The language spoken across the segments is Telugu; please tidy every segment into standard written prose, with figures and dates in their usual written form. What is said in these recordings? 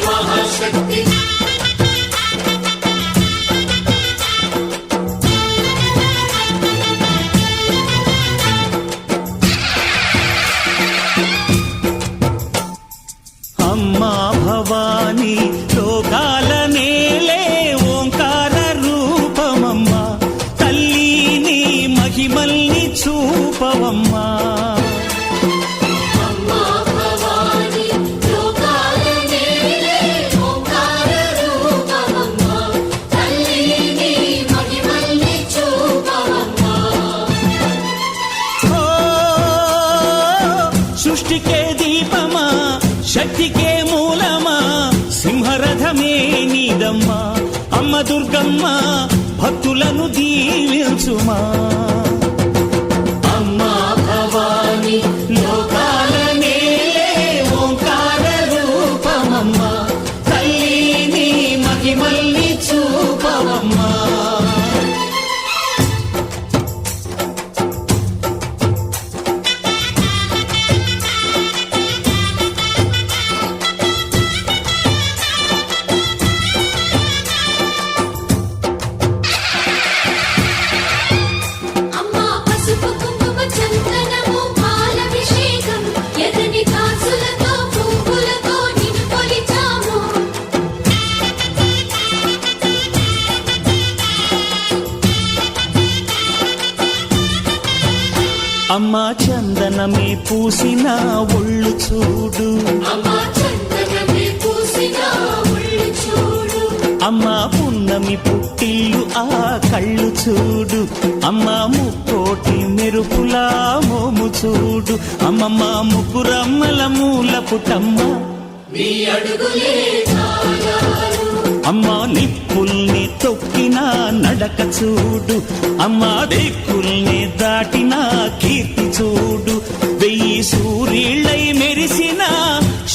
మహాశక్తి అమ్మా భవాని లోకాల నేలే ఓంకార రూపమమ్మా తల్లిని మహిమల్ని చూపవమ్మా సృష్టికే దీపమా శక్తికే మూలమా సింహరథమే నీదమ్మా అమ్మ దుర్గమ్మ భక్తులను దీవించుమా అమ్మా భవాని లోకాల నేలే ఓంకార రూపమమ్మా తల్లిని మహిమల్ని చూపవమ్మా అమ్మా చందనమే పూసిన ఒళ్ళు చూడు అమ్మా పున్నమి పుట్టిల్లు ఆ కళ్ళు చూడు అమ్మా ముక్కోటి మెరుపులా మోము చూడు అమ్మమ్మ ముగ్గురమ్మల మూల పుటమ్మ అమ్మా నిప్పుల్ని తొక్కిన నడక చూడు అమ్మా దిక్కుల్ని దాటిన కీర్తి చూడు 1000 సూర్యుళ్ళై మెరిసిన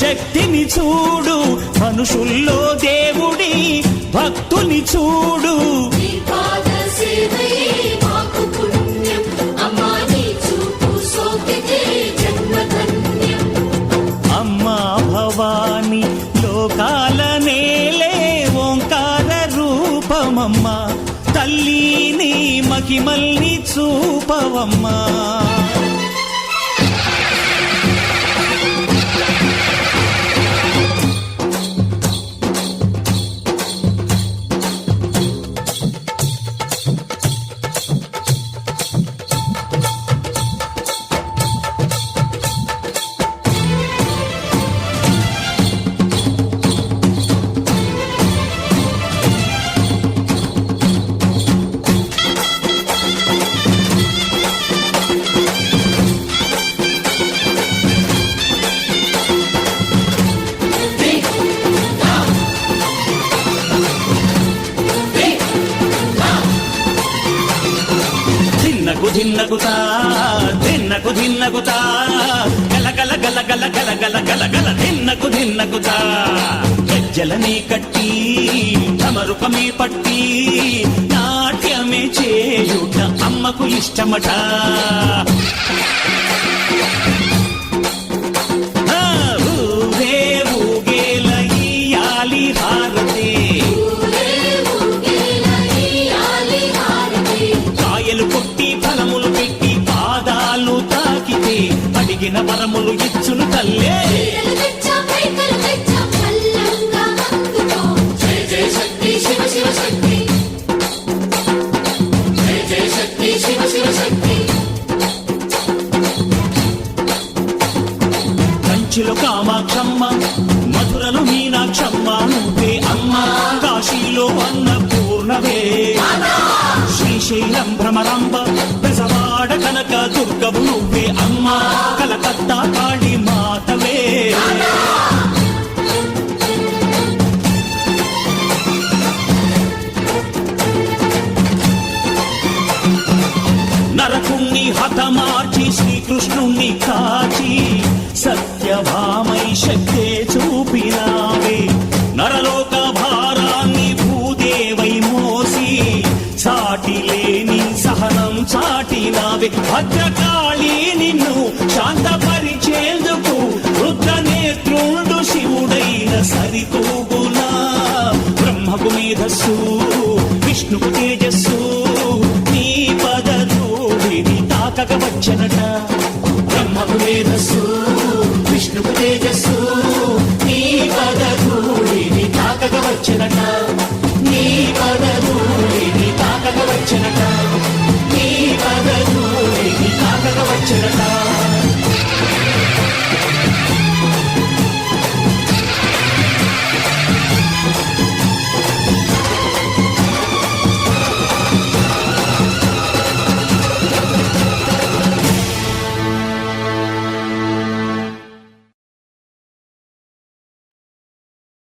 శక్తిని చూడు మనుషుల్లో దేవుడి భక్తుని చూడు అమ్మా భవాని లోకాల నేలే ఓంకార రూపమమ్మా తల్లిని మహిమల్ని చూపవమ్మా ధిన్నగుతా ధిన్నగుతా గల గల గల గల గల గల గల గల ధిన్నగుతా గజ్జలనే కట్టి తమరుపమే పట్టి నాట్యమే చేయుట అమ్మకు ఇష్టమట ఊరే ఊగేల ఇయ్యాలి హారతి కాయలు కొట్టి ఫలములు పెట్టి పాదాలు తాకితే అడిగిన వరములు ఇచ్చును తల్లే కంచిలో కామాక్షమ్మ మధురలో మీనాక్షమ్మ నువ్వే అమ్మ కాశీలో అన్నపూర్ణవే శ్రీశైలం భ్రమరాంబ బెజవాడ కనక దుర్గవు నువ్వే అమ్మ కలకత్తా కాళీ మాతవే నరకుణ్ణి హతమార్చి శ్రీకృష్ణుణ్ణి కాచి సత్యభామై శక్తే చూపినావే నరలోక భారాన్ని భూదేవై మోసి సాటి లేని సహనం చాటినావే భద్రకాళి నిన్ను శాంతపరిచేందుకు రుద్రనేత్రుండు శివుడైన సరితూగులా బ్రహ్మకు మేధస్సు విష్ణుకు తేజస్సు నీ పదధూళిని తాకక వచ్చనట బ్రహ్మకు మేధస్సు విష్ణుకు తేజస్సు నీ పదధూళిని తాకక వచ్చనట నీ పదధూళిని తాకక వచ్చనట నీ పదధూళిని తాకక వచ్చనట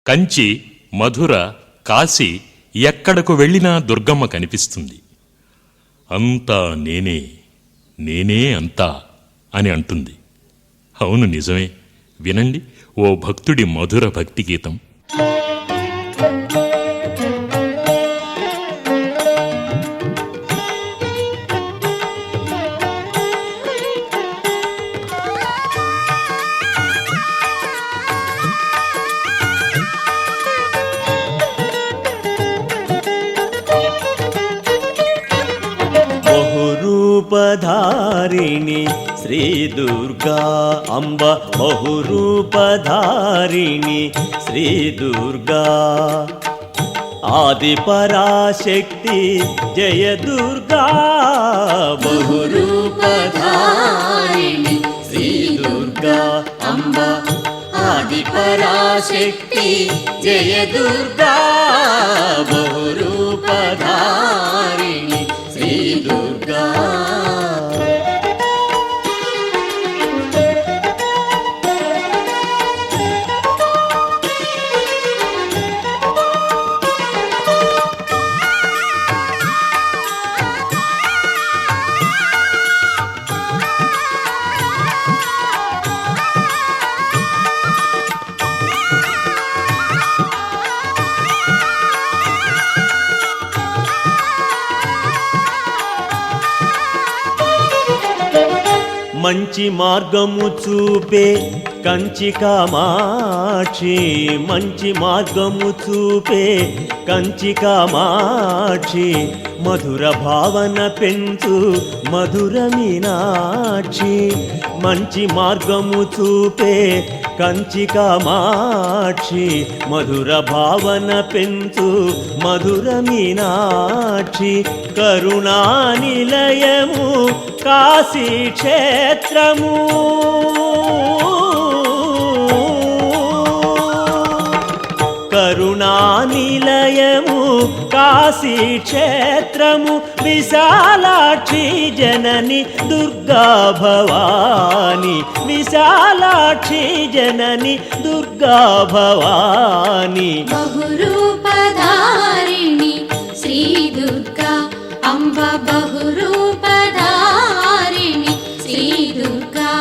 కంచి, మధుర, కాశీ ఎక్కడకు వెళ్ళినా దుర్గమ్మ కనిపిస్తుంది. అంతా నేనే, నేనే అంతా అని అంటుంది. అవును, నిజమే. వినండి ఓ భక్తుడి మధుర భక్తి గీతం. బహురూపధారిణి శ్రీ దుర్గా అంబ బహురూపధారిణి శ్రీ దుర్గా ఆది పరాశక్తి జయ దుర్గా బహురూపధారిణి శ్రీ దుర్గా అంబ ఆది పరాశక్తి జయ దుర్గా బహురూపధారిణి శ్రీ దుర్గా మంచి మార్గము చూపే కంచి కామాక్షి మంచి మార్గము చూపే కంచి కామాక్షి మధుర భావన పెంచు మధుర మీనాక్షి మంచి మార్గము చూపే కంచి కామాక్షి మధుర భావన పెంచు మధుర మీనాక్షి కరుణా నిలయము కాశీ క్షేత్రము కరుణా నిలయము కాశీ క్షేత్రము విశాలాక్షి జనని దుర్గా భవాని విశాలాక్షి జనని దుర్గా భవాని బహురూపధారిణి శ్రీ దుర్గా అంబ బహురూపధారిణి శ్రీ దుర్గా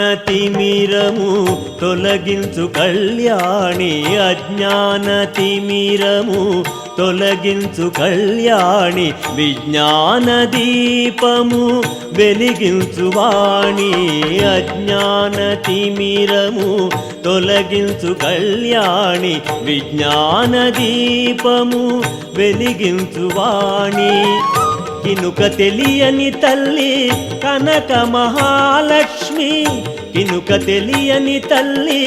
అజ్ఞానతిమిరము తొలగించు కళ్యాణి అజ్ఞానతిమిరము తొలగించు కళ్యాణి విజ్ఞాన దీపము వెలిగించు వాణి అజ్ఞానతిమిరము తొలగించు కళ్యాణి విజ్ఞాన దీపము వెలిగించు వాణి కినుక తెలియని తల్లి కనక మహాలక్ష్మి కినుక తెలియని తల్లి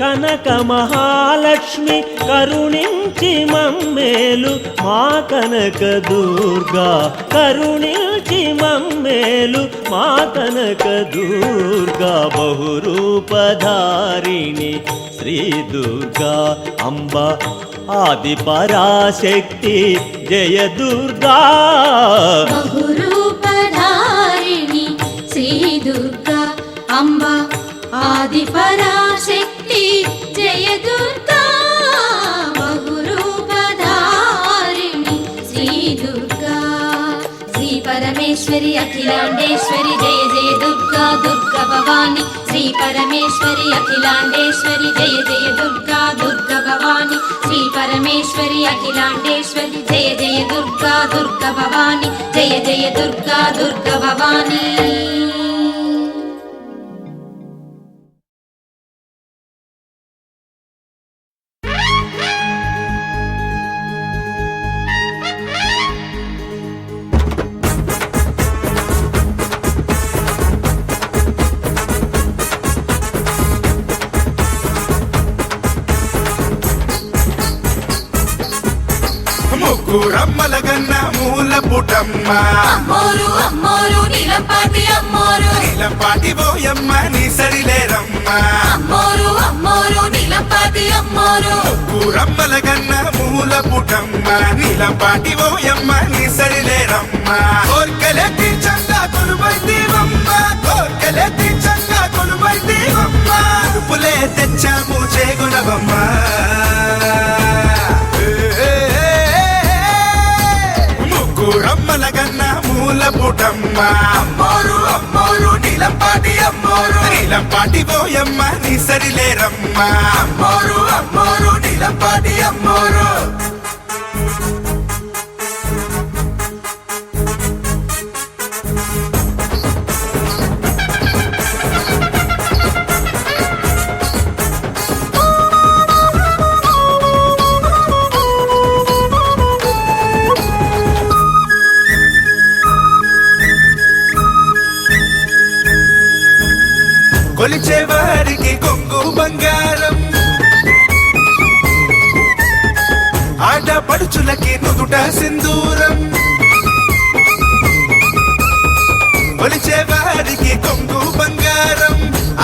కనక మహాలక్ష్మి కరుణించి మమ్మేలు మా కనక దుర్గా కరుణించి మమ్మేలు మా కనక దుర్గా బహురూపధారిణి శ్రీ దుర్గా అంబ ఆది పరాశక్తి జయ దుర్గా బహురూపధారిణి శ్రీ దుర్గా అంబ ఆది పరాశక్తి పరమేశ్వరి అఖిలాండేశ్వరి జయ జయ దుర్గా దుర్గా భవాని శ్రీ పరమేశ్వరి అఖిలాండేశ్వరి జయ జయ దుర్గా దుర్గా భవాని శ్రీ పరమేశ్వరి అఖిలాండేశ్వరి జయ జయ దుర్గా దుర్గా భవాని జయ జయ దుర్గా దుర్గా భవాని. ముగ్గురమ్మల గన్న మూల పుటమ్మ అమ్మోరు అమ్మోరు నీలంపాటి అమ్మోరు నీలంపాటి పోయమ్మ నీ సరిలేరమ్మ అమ్మోరు అమ్మోరు నీలంపాటి అమ్మోరు ముగ్గురమ్మల గన్న మూల పుటమ్మ నీలంపాటి పోయమ్మ నీ సరిలేరమ్మ కోర్కెలెత్తి చంగా కొలువైతీవమ్మ కోర్కెలెత్తి చంగా కొలువైతీవమ్మ ఉడుపులే తెచ్చాము చేగుణవమ్మ ముగ్గురమ్మల గన్న మూల పుటమ్మ అమ్మోరు అమ్మోరు నీలంపాటి అమ్మోరు నీలంపాటి పోయమ్మ నీ సరిలేరమ్మ అమ్మోరు అమ్మోరు నీలంపాటి అమ్మోరు కొలిచే వారికి కొంగు బంగారం ఆడపడుచులకి నుదుట సింధూరం కొలిచే వారికి కొంగు బంగారం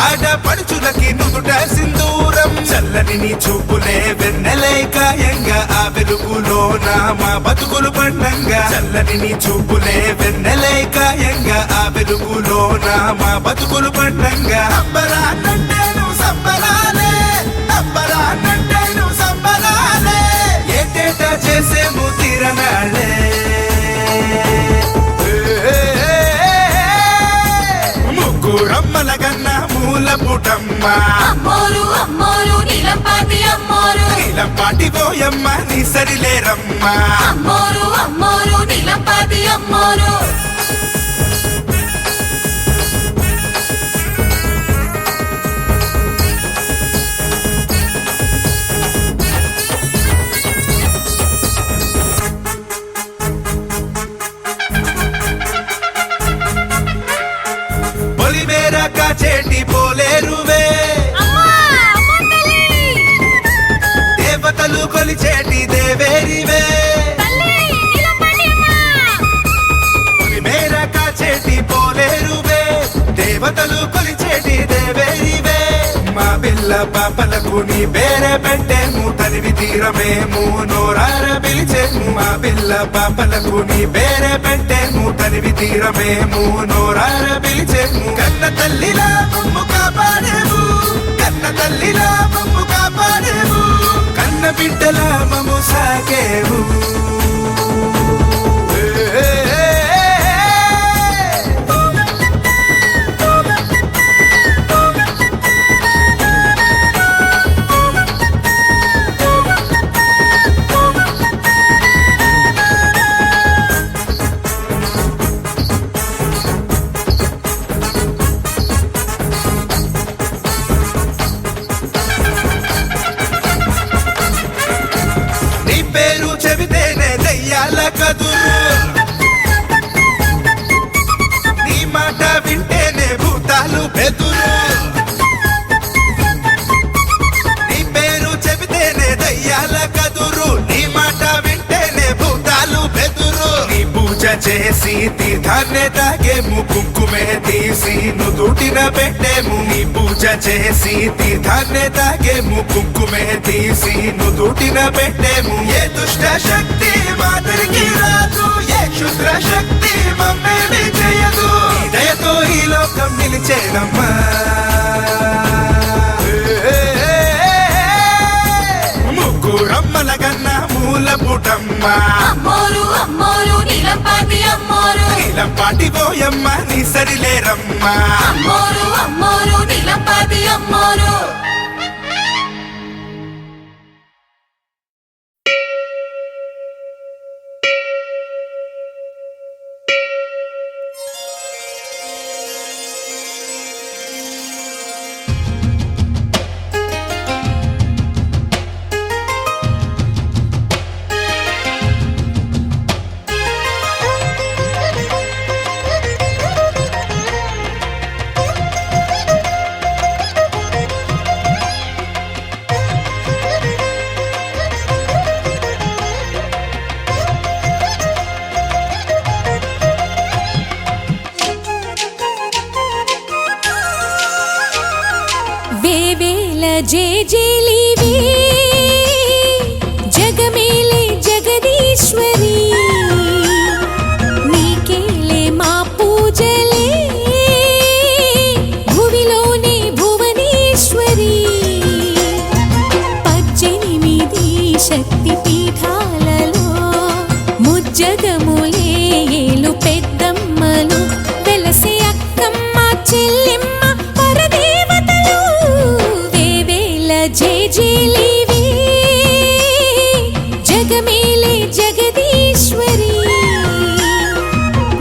ఆడపడుచులకి నుదుట సింధూరం చల్లని నీ చూపులే వెన్నెలే కాయంగా ఆ వెలుగులోన మా బతుకులు పండంగా చల్లని నీ చూపులే వెన్నెలే కాయంగా ఆ వెలుగులోన మా బతుకులు పండంగా అంబరాన్నంటే నువ్వు సంబరాలే అంబరాన్నంటే నువ్వు సంబరాలే ఏటేటా చేసేము తీరనాలే ముగ్గురమ్మల గన్న మూల పుటమ్మ అమ్మోరు అమ్మోరు నీలంపాటి అమ్మోరు నీలంపాటి పోయమ్మ నీ సరిలేరమ్మ అమ్మోరు అమ్మోరు నీలంపాటి అమ్మోరు పొలిమేర కాచేటి పోలేరువే దేవతలు కొలిచేటి దేవేరివే పొలిమేర కాచేటి పోలేరువే దేవతలు కొలిచేటి దేవేరివే మా పిల్ల పాపలకు నీ పేరే పెట్టేము తనివి తీరమేము నోరార పిలిచేము మా పిల్ల పాపలకు నీ పేరే పెట్టేము తనివి తీరమేము నోరార పిలిచేము కన్న తల్లిలా మమ్ము కాపాడేము కన్న తల్లిలా మమ్ము కాపాడేము కన్న బిడ్డలా మమ్ము సాకేము నీ పేరు చెబితేనే దయ్యాల కదురు నీ మాట వింటేనే భూతాలు బెదురు నీ పేరు చెబితేనే దయ్యాల కదురు నీ మాట వింటేనే భూతాలు బెదురు నీ పూజ చేసి తీర్థాన్నే తాగేము కుంకుమే తీసి నుదుటిన పెట్టేము నీ పూజ చేసి తీర్థాన్నే తాగేము కుంకుమే తీసి నుదుటిన పెట్టేము ఏ దుష్ట శక్తి మాదిరికి రాదు ఏ క్షుద్ర శక్తి మమ్మల్ని చేయదు నీ దయతో ఈ లోకం నిలిచేనమ్మా ముగ్గురమ్మల గన్న మూల పుటమ్మ అమ్మోరు అమ్మోరు నీలంపాటి అమ్మోరు నీలంపాటి పోయమ్మ నీ సరిలేరమ్మా అమ్మోరు అమ్మోరు నీలంపాటి అమ్మోరు జేజేలివే జగమేలే జగదీశ్వరి నీకేలే మా పూజలే భువిలోనే భువనేశ్వరి 18 శక్తి పీఠాలలో ముజ్జగములే ఏలు పెద్దమ్మలు వెలసే అక్కమ్మ చెల్లెమ్మ జేజేలివే జగమేలే జగదీశ్వరి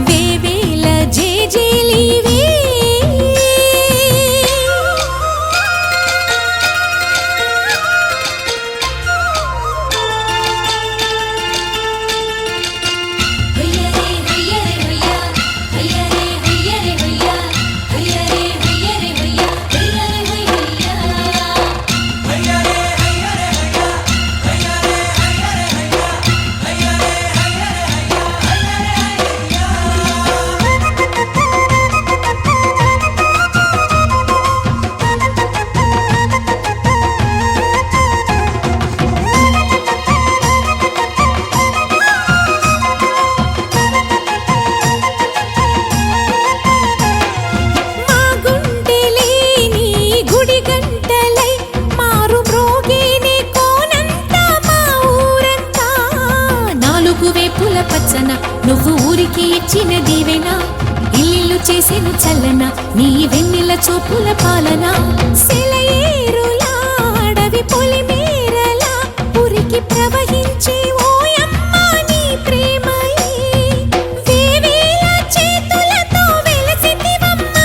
వేవేల జేజేలివే నువ్వు ఊరికి ఇచ్చిన దీవెనా ఇల్లు చేసేను చల్లన నీ వెన్నెల చూపుల పాలన సెలయేరులా అడవి పొలిమేరలా ఉరికి ప్రవహించే ఓయమ్మ నీ ప్రేమయే వేవేల చేతులతో వెలసితివమ్మ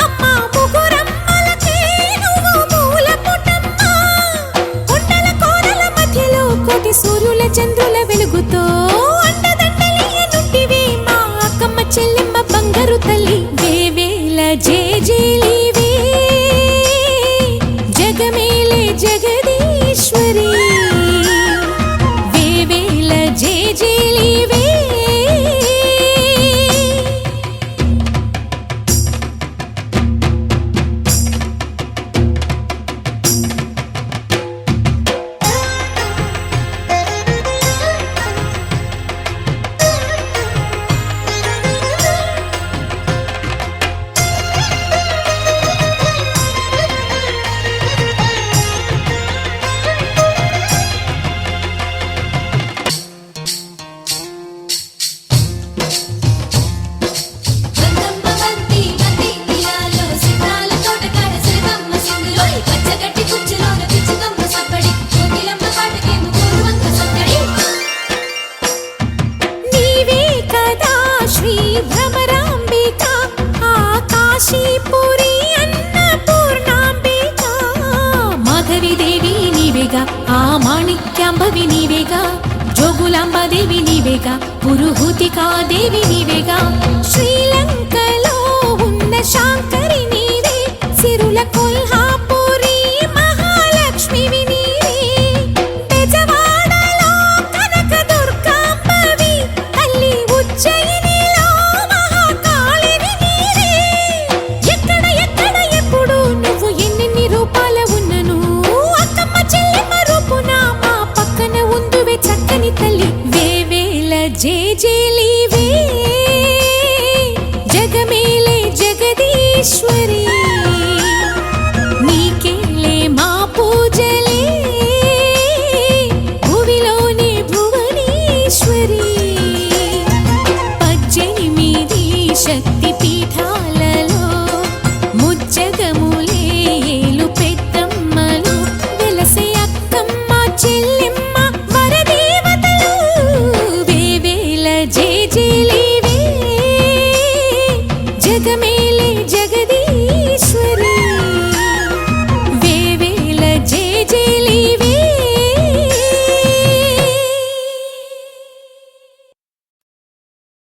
అమ్మ ముగురమ్మలకే నువ్వు మూలపుటమ్మ కొండల కోరల మధ్యలో కోటి సూర్యుల చంద్రుల వెలుగుతో చెల్లెమ్మ బంగారు తల్లి వేవేల జేజేలివే జగమేలే జగదీశ్వరి వేవేల జేజేలివే ఆ మాణిక్యాంబవి నీవేగా జోగులాంబాదేవి నీవేగా పురుహూతికా దేవి నీవేగా శ్రీలంకలో ఉన్న శాంకరి నీవే సిరుల కొల్హాపురి మహాలక్ష్మివి నీవే బెజవాడలో కనక దుర్గాంబవి తల్లి ఉజ్జయినిలో మహాకాళివి నీవే ఎక్కడ ఎక్కడ ఎప్పుడు నువ్వు ఎన్నెన్ని రూపాల ఉన్నను అక్కమ్మ చెల్లెమ్మ రూపున మా పక్కన ఉందువే చక్కని తల్లి వేవేల జేజేలివే జగ పీఠాలలో ముజ్జగములే ఏలు పెద్దమ్మలు వెలసే అక్కమ్మ చెల్లెమ్మ వరదేవతలు వేవేల జేజేలివే జగమేలే జగదీశ్వరి వేవేల జేజేలివే.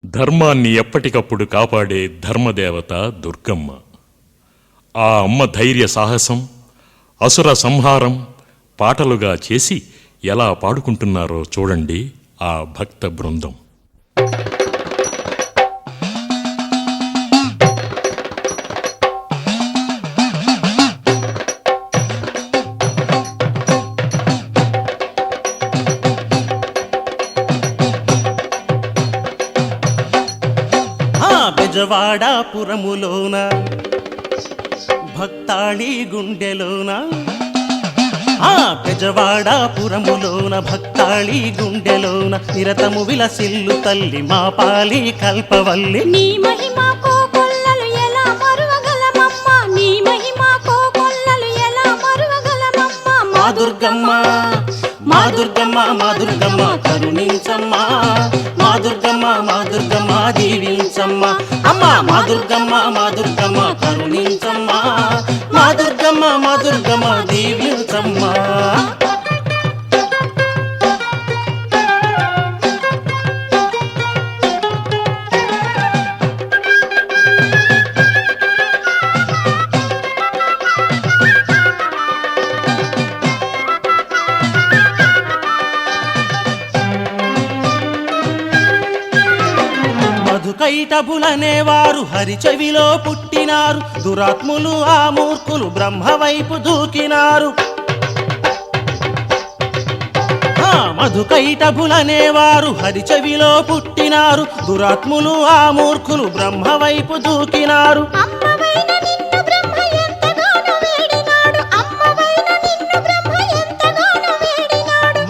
ధర్మాన్ని ఎప్పటికప్పుడు కాపాడే ధర్మదేవత దుర్గమ్మ. ఆ అమ్మ ధైర్య సాహసం, అసుర సంహారం పాటలుగా చేసి ఎలా పాడుకుంటున్నారో చూడండి ఆ భక్త బృందం. బెజవాడాపురములోన భక్తాళి గుండెలోన బెజవాడాపురములోన భక్తాళి గుండెలోన నిరతము విలసిల్లు తల్లి మా పాలి కల్పవల్లి. నీ మహిమ కోకొల్లలు ఎలా మరువగలమమ్మ, నీ మహిమ కోకొల్లలు ఎలా మరువగలమమ్మ. మా దుర్గమ్మ మా దుర్గమ్మ మా దుర్గమ్మ కరుణించమ్మ, మా దుర్గమ్మ మా దుర్గమ్మ దీవించమ్మ. అమ్మ మా దుర్గమ్మ మా దుర్గమ్మ కరుణించమ్మ, మా దుర్గమ్మ మా దుర్గమ్మ దీవించమ్మ. మధుకైటభులనేవారు హరిచెవిలో పుట్టినారు, దురాత్ములు ఆ మూర్ఖులు బ్రహ్మవైపు దూకినారు. మధుకైటభులనేవారు హరిచెవిలో పుట్టినారు, దురాత్ములు ఆ మూర్ఖులు బ్రహ్మవైపు దూకినారు.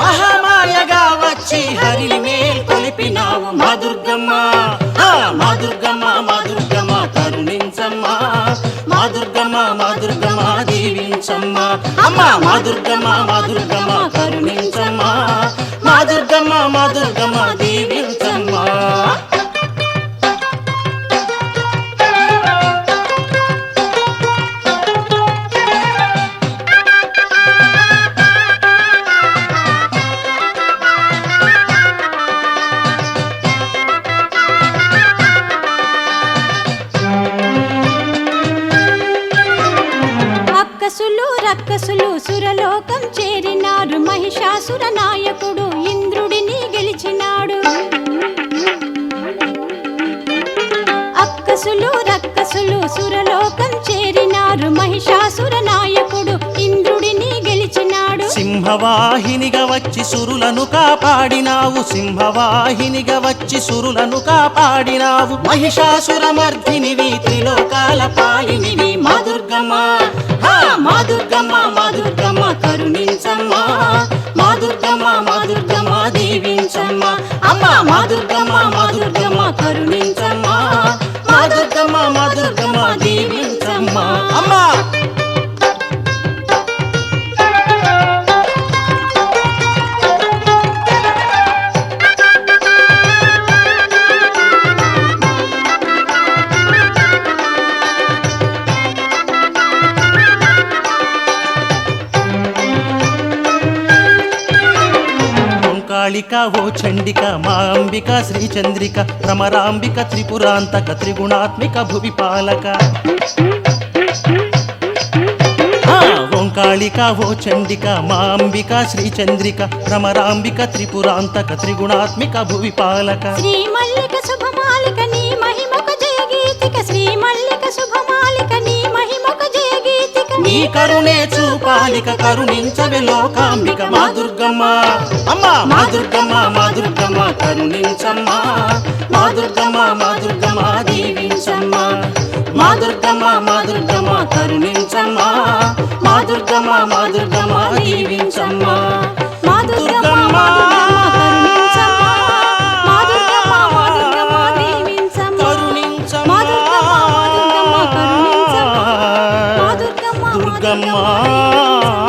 మహామాయగా వచ్చి హరిని మేల్కొలిపినావు మా దుర్గమ్మ, మా దుర్గమ్మ మా దుర్గమ్మ కరుణించమ్మ, మా దుర్గమ్మ మా దుర్గమ్మ దీవించమ్మ. అమ్మ మా దుర్గమ్మ మా దుర్గమ్మ కరుణించమ్మ, మా దుర్గమ్మ మా దుర్గమ్మ దీవించమ్మ. రక్కసులు సురలోకం చేరినారు, మహిషాసుర నాయకుడు ఇంద్రుడిని గెలిచినాడు. రక్కసులు సురలోకం చేరినారు, మహిషాసుర నాయకుడు ఇంద్రుడిని గెలిచినాడు. సింహవాహినిగా వచ్చి సురులను కాపాడినావు, సింహవాహినిగా వచ్చి సురులను కాపాడినావు. మహిషాసుర మర్దినివి త్రిలోకాల పాలినివి మా దుర్గమ్మ, మా దుర్గమ్మ మా దుర్గమ్మ కరుణించమ్మ, మా దుర్గమ్మ మా దుర్గమ్మ దీవించమ్మ. అమ్మ మా దుర్గమ్మ మా దుర్గమ్మ కరుణించమ్మ, మా దుర్గమ్మ మా దుర్గమ్మ దీవించమ్మ. అమ్మ కాళిక ఓ చండిక మా అంబిక శ్రీచంద్రిక భ్రమరాంబిక త్రిపురాంతక త్రిగుణాత్మిక భువి పాలక. ఓంకాళిక ఓ చండిక మా అంబిక శ్రీచంద్రిక భ్రమరాంబిక త్రిపురాంతక త్రిగుణాత్మిక భువి పాలక. శ్రీ మల్లిక శుభమాలిక నీ మహిమకు జయగీతిక, శ్రీ మల్లిక శుభమాలిక నీ మహిమకు జయగీతిక. నీ కరుణే చూపాలిక కరుణించవే లోకాంబిక మా దుర్గమ్మ. అమ్మ మా దుర్గమ్మ మా దుర్గమ్మ కరుణించమ్మ, మా దుర్గమ్మ మా దుర్గమ్మ దీవించమ్మ. మా దుర్గమ్మ మా దుర్గమ్మ కరుణించమ్మ, మా దుర్గమ్మ మా దుర్గమ్మ దీవించమ్మ. మా దుర్గమ్మ కరుణించమ్మ, మా దుర్గమ్మ మా దుర్గమ్మ దీవించమ్మ. కరుణించమ్మ. మా దుర్గమ్మ దుర్గమ్మ.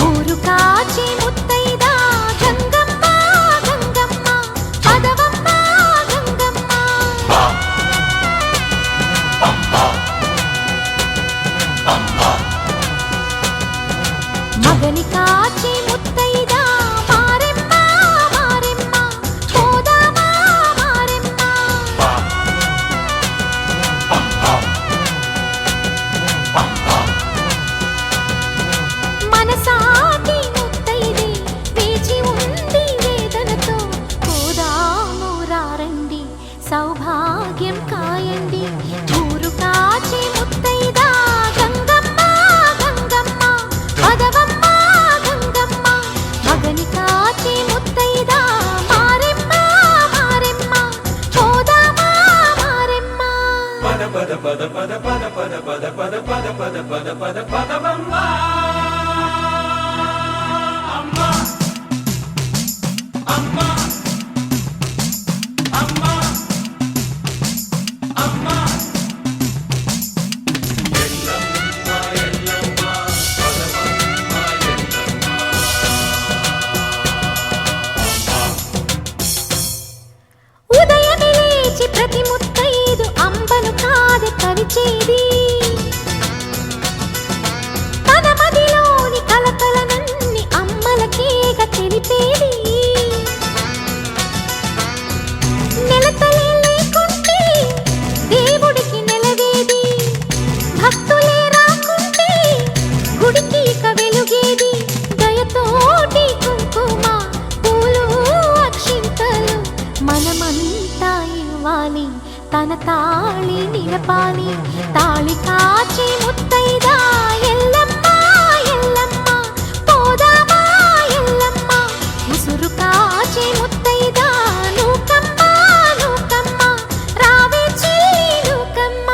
ఊరు కాచి ముత్తైదా గంగమ్మ గంగమ్మ పదవమ్మ గంగమ్మ. మగని కాచి ముత్తైదా మారెమ్మ మారెమ్మ పోదామా మారెమ్మ. మనసాటి ముత్తైదే వేచి ఉంది వేదనతో పోదాము రారండి సౌభాగ్యం కాయండి. ఊరు కాచి ముత్తైదా గంగమ్మ గంగమ్మ పదవమ్మ గంగమ్మ. మగని కాచి ముత్తైదా మారెమ్మ మారెమ్మ పోదామా మారెమ్మ. ఉదయమే లేచి ప్రతి ముత్తైదు అంబను కాదే కలిచేది. తన మదిలోని కలకలనన్ని అమ్మలకేగ తెలిపేది. నెలతలే లేకుంటే దేవుడికి నెలవేది. భక్తులే రాకుంటే గుడికి ఇక వెలుగేది. దయతోటి కుంకుమ పూలు అక్షింతలు మనమంతా ఇవ్వాలి తన తాళి నిలపాలి. తాళి కాచి ముత్తైదా ఎల్లమ్మ ఎల్లమ్మ పోదామా ఎల్లమ్మ. ఉసురు కాచి ముత్తైదా నూకమ్మ నూకమ్మ రావే చెల్లి నూకమ్మ.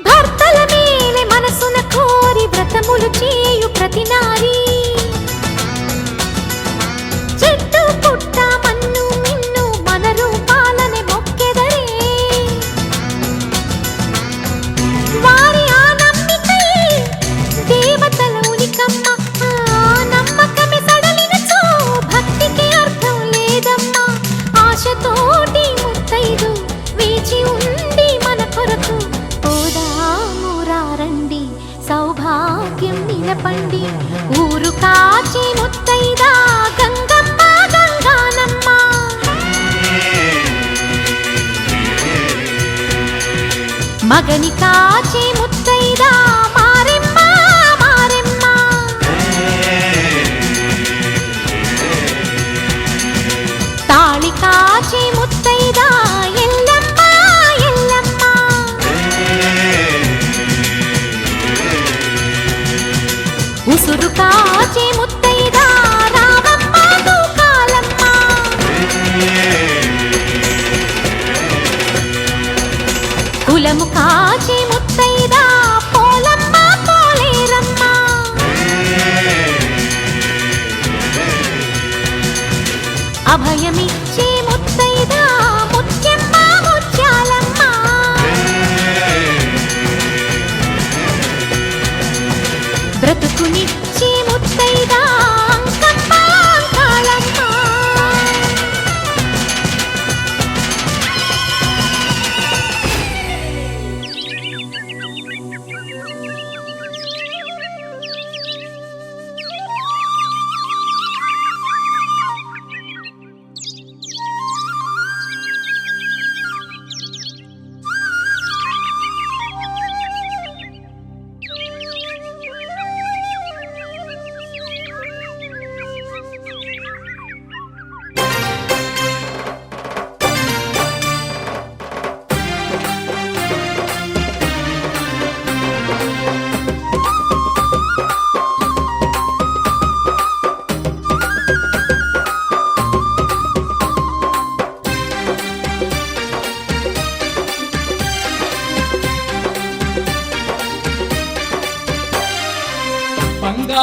భర్తల మేలే మనసున కోరి వ్రతములు చేయు ప్రతి నారీ. చెట్టు పుట్ట మన్ను మిన్ను మన రూపాలనే మొక్కెదరే. వారి ఆ నమ్మికే దేవతల ఉనికమ్మ. ఆ నమ్మకమే సడలినచో భక్తికి అర్థం లేదమ్మా. ఆశతోటి ముత్తైదు వేచి ఉంది మన కొరకు పోదాము రారండి సౌభాగ్యం నిలపండి. ఊరు కాచి ముత్తైదా గంగమ్మ గంగానమ్మ. మగని కాచి ముత్తైదా మారెమ్మ మారెమ్మ. తాళి కాచి ముత్తైదా ఎల్లమ్మ ఎల్లమ్మ. ఉసురు కాచి ముత్తైదా రామమ్మ దూకాలమ్మ. కులము కాచి ముత్తైదా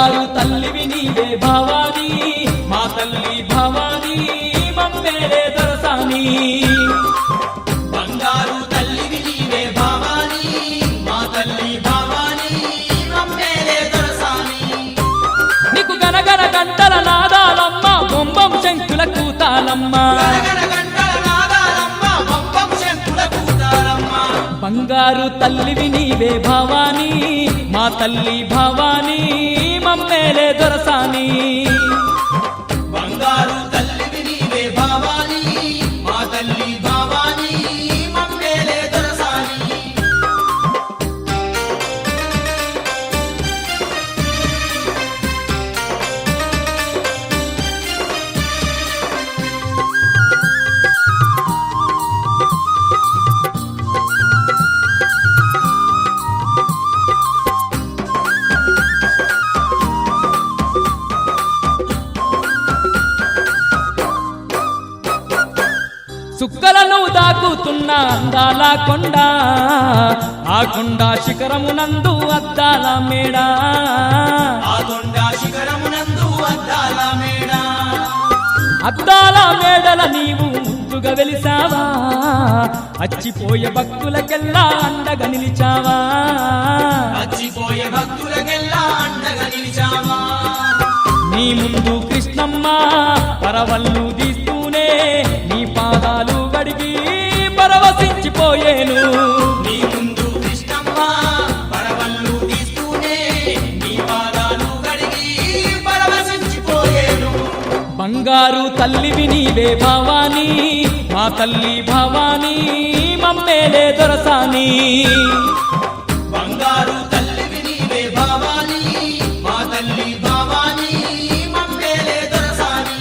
బంగారు తల్లివి నీవే భవానీ మా తల్లి భవానీ మమ్మేలే దొరసాని బంగారు తల్లివి నీవే భవానీ మా తల్లి భవానీ మమ్మేలే దొరసాని నీకు గనగన గంటల నాదాలమ్మ బొంబం శంకుల కూతాలమ్మ గణగణ గంటల నాదాలమ్మ బొంబం శంకుల కూతాలమ్మ బంగారు తల్లివి నీవే భవానీ మా తల్లి భవానీ మమ్మేలే దొరసాని బంగారు తల్లివి నీవే భవానీ మా తల్లి భవానీ మమ్మేలే దొరసాని సుక్కలను దాకుతున్న అందాల కొండ ఆ కొండ శిఖరమునందు అద్దాల మేడ ఆ కొండ శిఖరమునందు అద్దాల మేడ అద్దాల మేడల నీవు ముద్దుగా వెలిసావా అచ్చిపోయే భక్తులకెల్లా అండగా నిలిచావా మర్చిపోయే భక్తులకెల్లా అండగా నిలిచావా నీ ముందు కృష్ణమ్మ పరవళ్ళు తీస్తూనే నీ పాదాలు గడిగి పరవశించిపోయేను నీ ముందు కృష్ణమ్మ పరవళ్ళు తీస్తూనే నీ పాదాలు కడిగి పరవశించిపోయేను బంగారు తల్లివి నీవే భవానీ మా తల్లి భవానీ మమ్మేలే దొరసాని బంగారు తల్లివి నీవే భవానీ మా తల్లి భవానీ మమ్మేలే దొరసాని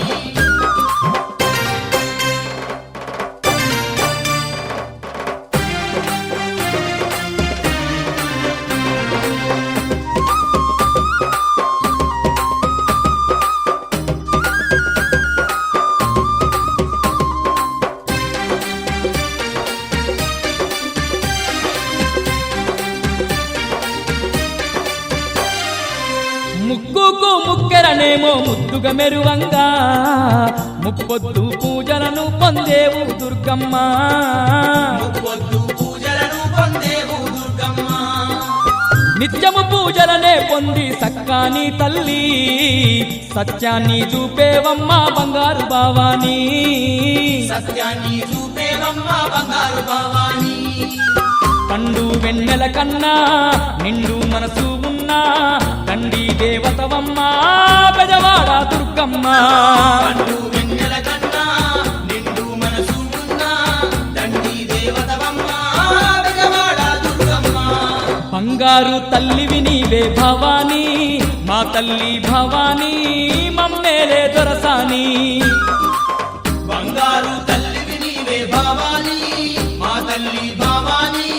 ముక్కుకు ముక్కెరనేమో ముద్దుగా మెరువంగా ముప్పొద్దు పూజలను పొందేవు దుర్గమ్మ పొద్దు పూజలను పొందేవు దుర్గమ్మ నిత్యము పూజలనే పొంది సక్కాని తల్లి సత్యాన్ని చూపేవమ్మ బంగారు భావాని సత్యాన్ని చూపేవమ్మ బంగారు భవానీ పండు వెన్నెల కన్నా నిండు మనసు ఉన్నా తండ్రి దేవతవమ్మ పెదవాడ దుర్గమ్మ పండు వెన్నెల కన్నా నిండు మనసు ఉన్న దండి దేవతవమ్మ బెజవాడ దుర్గమ్మ బంగారు తల్లివి నీవే భవానీ మా తల్లి భవానీ మమ్మేలే దొరసాని బంగారు తల్లివి నీవే భవానీ మా తల్లి భవానీ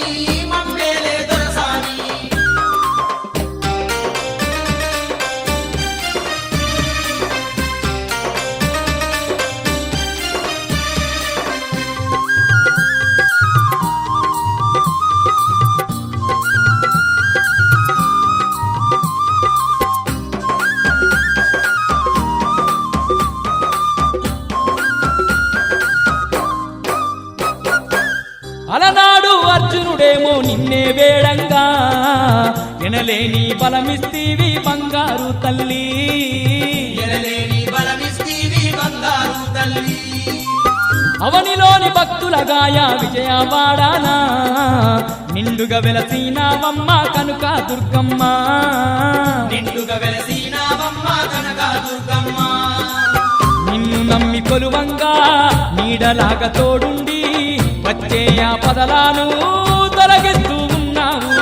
మమ్మేలే దొరసాని అలనాడు అర్జునుడేమో నిన్నే వేడంగా ఎనలేని బలమిస్తీవి బంగారు తల్లి ఎనలేని బలమిస్తీవి బంగారు తల్లి అవనిలోని భక్తుల గాయ విజయవాడానా నిండుగా వెలసినావమ్మ కనుక దుర్గమ్మ నిండుగా వెలసినావమ్మ కనక దుర్గమ్మ నిన్ను నమ్మి కొలువంగా నీడలాగా తోడుండి వచ్చే ఆపదలను తొలగిస్తూ ఉన్నావు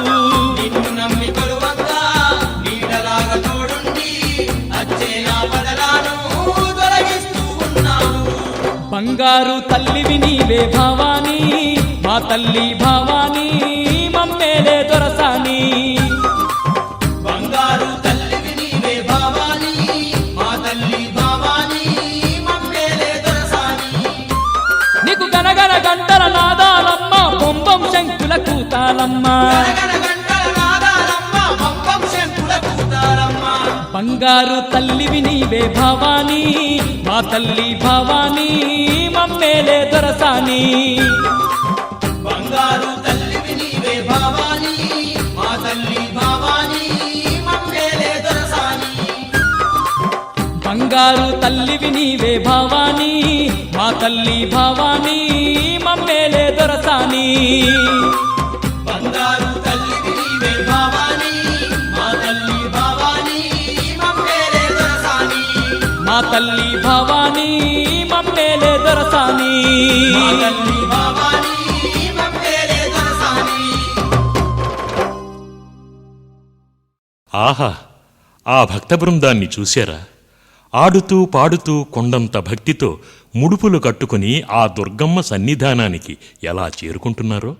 నిన్ను నమ్మి కొలువంగా నీడలాగా తోడుండి అచ్చే ఆపదలను తొలగిస్తూ ఉన్నావు బంగారు తల్లివి నీవే భవానీ మా తల్లి భవానీ మమ్మేలే దొరసాని బంగారు తల్లివి నీవే భవానీ మా తల్లి భవానీ మమ్మేలే దొరసాని నీకు గనగన గంటల నాదాలమ్మ బొంబం శంకుల కూతాలమ్మ గణగణ గంటల నాదాలమ్మ బొంబం శంకుల కూతాలమ్మ బంగారు తల్లివి నీవే భావాని మా తల్లి భావాని మమ్మేలే దొరసాని బంగారు తల్లివి నీవే భావాని మా తల్లి భావాని మమ్మేలే దొరసాని బంగారు తల్లివి నీవే భావాని మా తల్లి భావాని మమ్మేలే దొరసాని బంగారు తల్లివి నీవే భావాని మా తల్లి భావాని మమ్మేలే దొరసాని మా తల్లి భావాని మమ్మేలే దొరసాని మా తల్లి భావాని మమ్మేలే దొరసాని. ఆహా, ఆ భక్త బృందాన్ని చూశారా? ఆడుతూ పాడుతూ కొండంత భక్తితో ముడుపులు కట్టుకుని ఆ దుర్గమ్మ సన్నిధానానికి ఎలా చేరుకుంటున్నారో.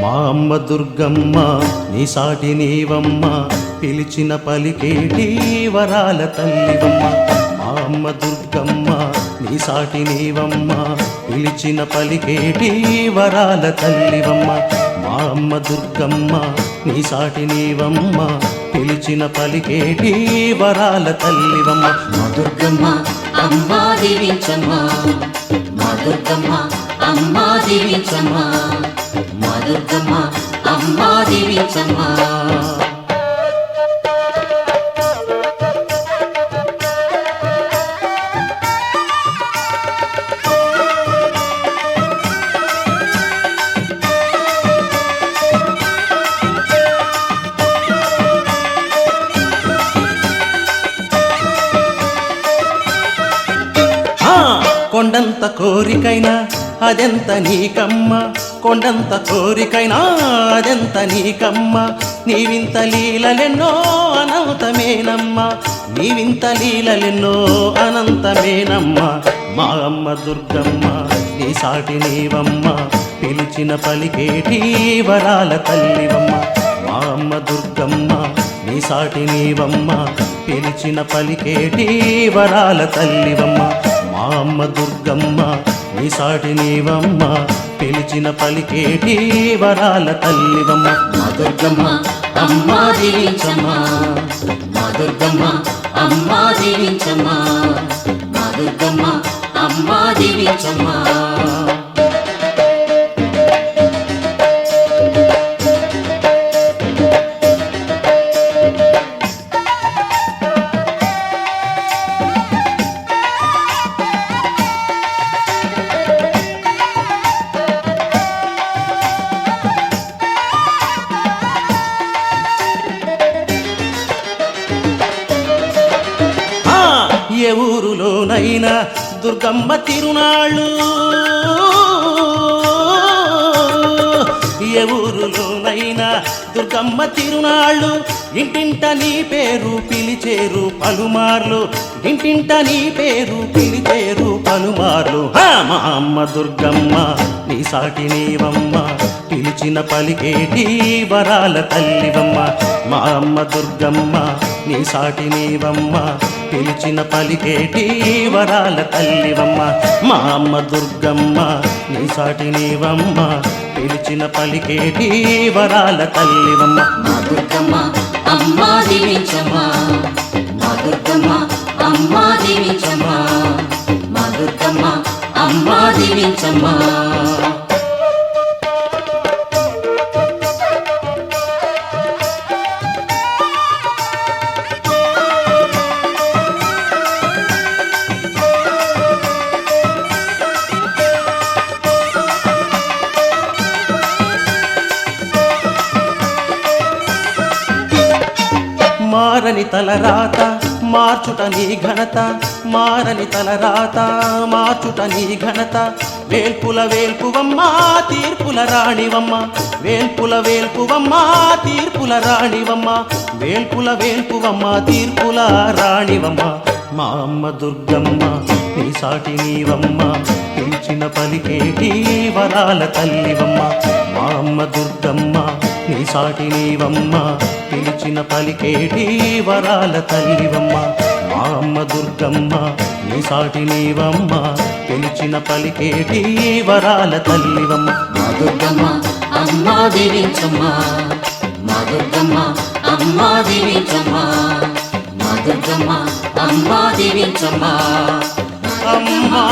మా అమ్మ దుర్గమ్మ నీ సాటి నీవమ్మ పిలిచిన పలికేటి వరాల తల్లివమ్మ. మా అమ్మ దుర్గమ్మ నీ సాటి నీవమ్మ పిలిచిన పలికేటి వరాల తల్లివమ్మ. మా అమ్మ దుర్గమ్మ నీ సాటి నీవమ్మ పిలిచిన పలికేటి వరాల తల్లివమ్మ. మా దుర్గమ్మ అమ్మా దీవించమ్మా మా దుర్గమ్మ అమ్మా దీవించమ్మా మా దుర్గమ్మ అమ్మా దీవించమ్మా. కొండంత కోరికైనా అదెంత నీకమ్మ, కొండంత కోరికైనా అదెంత నీకమ్మ. నీవింత లీలలెన్నో అనంతమేనమ్మ, నీవింత లీలలెన్నో అనంతమేనమ్మ. మా అమ్మ దుర్గమ్మ నీ సాటి నీవమ్మ పిలిచిన పలికేటి వరాల తల్లివమ్మ. మా అమ్మ దుర్గమ్మ నీ సాటి నీవమ్మ పిలిచిన పలికేటి వరాల తల్లివమ్మ. మా అమ్మ దుర్గమ్మ నీ సాటి నీవమ్మ పిలిచిన పలికేటి వరాల తల్లివమ్మ. మా దుర్గమ్మ అమ్మా దీవించమ్మా మా దుర్గమ్మ అమ్మా దీవించమ్మా మా దుర్గమ్మ అమ్మా దీవించమ్మా. ఏ ఊరులోనైనా దుర్గమ్మ తిరునాళ్ళు, ఏ ఊరులోనైనా దుర్గమ్మ తిరునాళ్ళు. ఇంటింట నీ పేరు పిలిచేరు పలుమార్లు, ఇంటింట నీ పేరు పిలిచేరు పలుమార్లు. మా అమ్మ దుర్గమ్మ నీ సాటి నీవమ్మ పిలిచిన పలికేటి వరాల తల్లివమ్మ. మా అమ్మ దుర్గమ్మ నీ సాటి నీవమ్మ పిలిచిన పలికేటి వరాల తల్లివమ్మ. మా అమ్మ దుర్గమ్మ నీ సాటి నీవమ్మ పిలిచిన పలికేటి వరాల తల్లివమ్మ. మా దుర్గమ్మ అమ్మా దీవించమ్మా మా దుర్గమ్మ అమ్మా దీవించమ్మా మా దుర్గమ్మ అమ్మా దీవించమ్మా. మారని తలరాత మార్చుట నీ ఘనత, మారని తలరాత మార్చుట నీ ఘనత. వేల్పుల వేల్పువమ్మ తీర్పుల రాణివమ్మ, వేల్పుల వేల్పువమ్మ తీర్పుల రాణివమ్మ, వేల్పుల వేల్పువమ్మ తీర్పుల రాణివమ్మ. మా అమ్మ దుర్గమ్మ నీ సాటి నీవమ్మ పిలిచిన పలికేటి వరాల తల్లివమ్మ మా అమ్మ దుర్గమ్మ నీ సాటి నీవమ్మ పిలిచిన పలికేటి వరాల తల్లివమ్మ మా అమ్మ దుర్గమ్మ నీ సాటి నీవమ్మ పిలిచిన పలికేటి వరాల తల్లివమ్మ మా దుర్గమ్మ అమ్మా దీవించమ్మా మా దుర్గమ్మ అమ్మా దీవించమ్మా మా దుర్గమ్మ అమ్మా దీవించమ్మా అమ్మా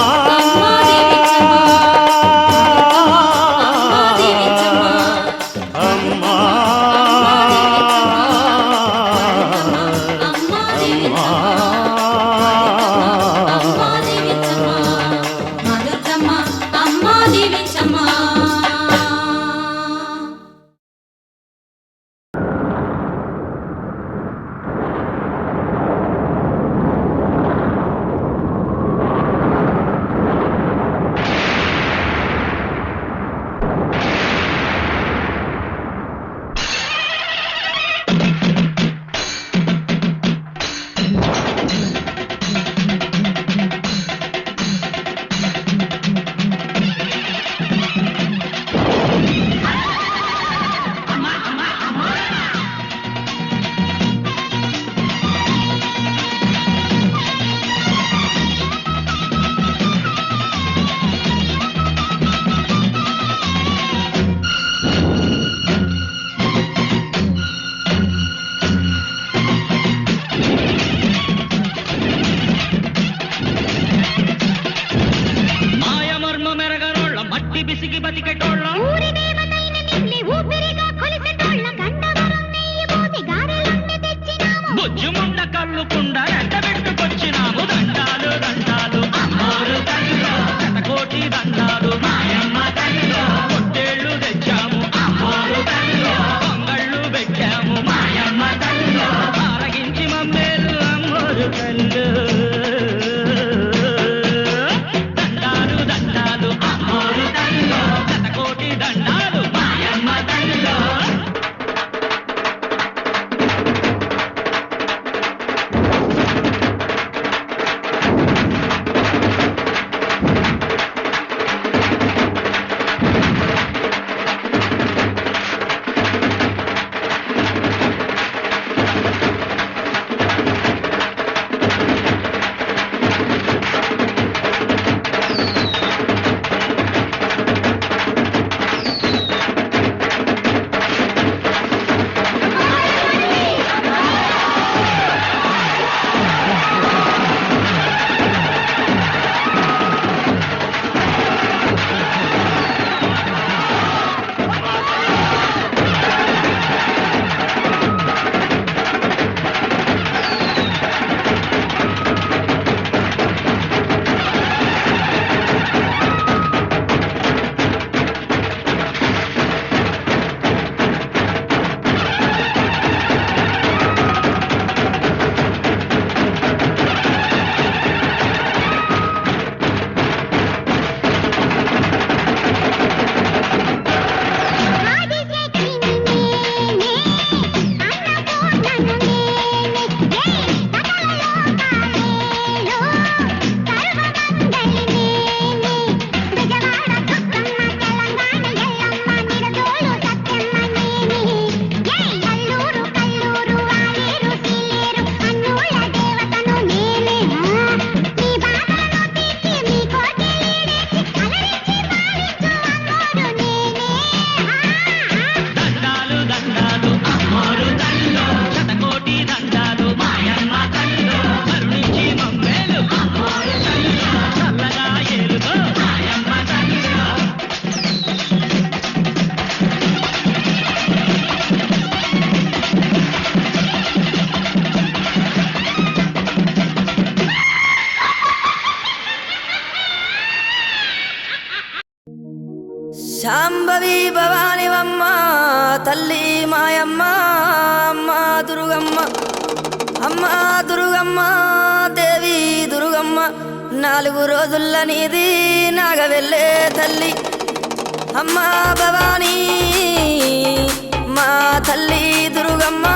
శాంభవి భవానివమ్మ తల్లి మాయమ్మ అమ్మ దుర్గమ్మ అమ్మ దుర్గమ్మ దేవి దుర్గమ్మ 4 రోజుల నీది నాగవెల్లే తల్లి అమ్మ భవానీ మా తల్లి దుర్గమ్మ.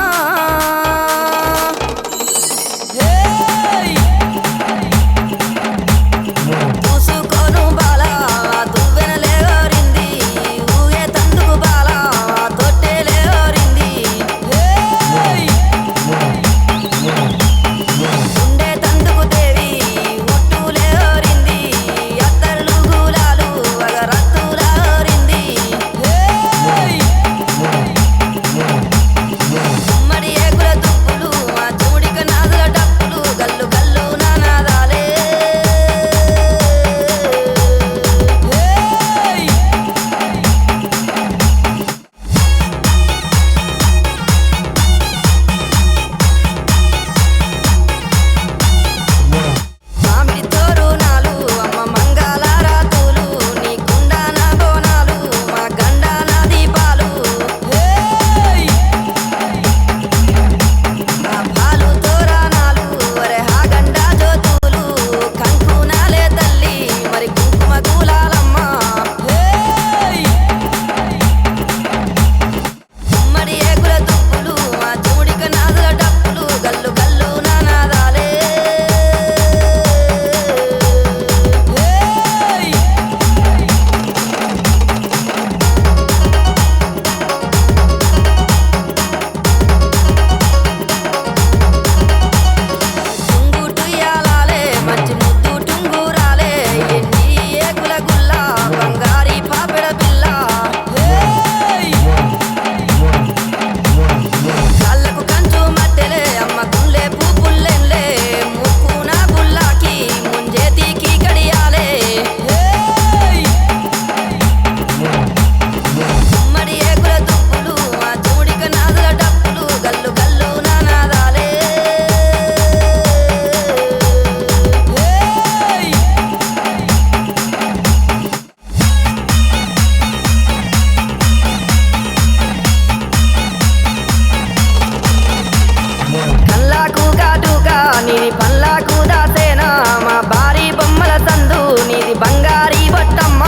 నీది పల్లాకు దాసేనా మా భారీ బొమ్మల సందు నీది బంగారీ బొట్టమ్మ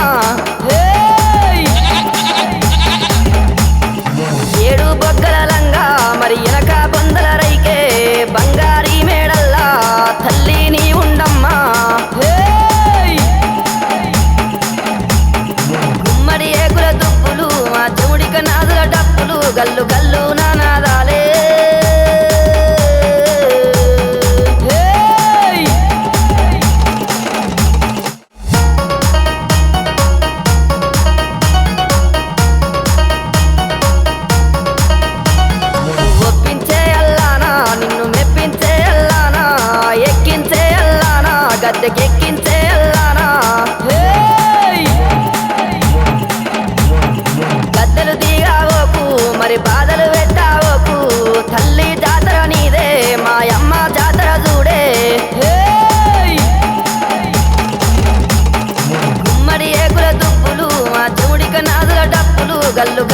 ఏడు బొగ్గల లంగా మరి ఎనక బొందల రైకే బంగారీ మేడల్లా తల్లి నీ ఉండమ్మా గుమ్మడి ఏకుల దుప్పులు మా చెవుడిక నాదుల డప్పులు గల్లు గల్లు నానాదాలే ఒప్పించే అల్లానా నిన్ను మెప్పించే అల్లానా ఎక్కించే అల్లానా గద్దెకెక్కించే అల్లానా గద్దెలు దిగావోకు మరి బాధలు పెట్టావోకు తల్లి జాతర నీదే మాయమ్మ జాతర చూడే గుమ్మడి ఏకుల దుప్పులు మా చెవుడిక నాదుల డప్పులు గల్లు